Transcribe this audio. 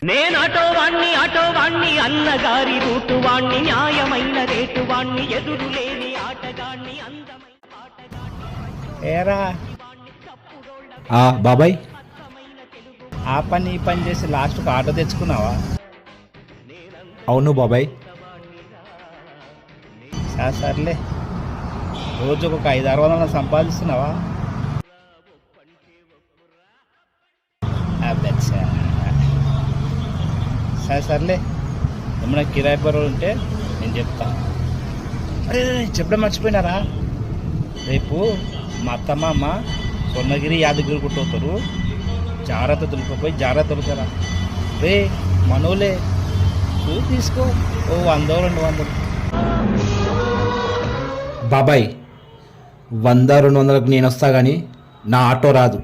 నేను ఆటో వాణ్ణి అన్నగారి రూటు వాణ్ణి న్యాయమైన రేటు వాణ్ణి ఎదురులేని ఆటగాణ్ణి అందమైన ఏరా బాబాయ్ ఆ పని ఈ పని చేసి లాస్ట్కి ఆటో తెచ్చుకున్నావా? అవును బాబాయ్. సర్లే, రోజుకు ఒక 500-600 సంపాదిస్తున్నావా? సర్లే, ఏమన్నా కిరాయి పరువులు ఉంటే నేను చెప్తాను. అరే చెప్పడం మర్చిపోయినారా, రేపు మా అత్తమ్మ స్వర్ణగిరి యాదగిరి గుట్టవుతారు. జాగ్రత్త దులిపోయి జాగ్రత్త దొరుకుతారా రే మనోలే. తీసుకో, ఓ 100-200. బాబాయ్ 100-200కు నేను వస్తా కానీ నా ఆటో రాదు.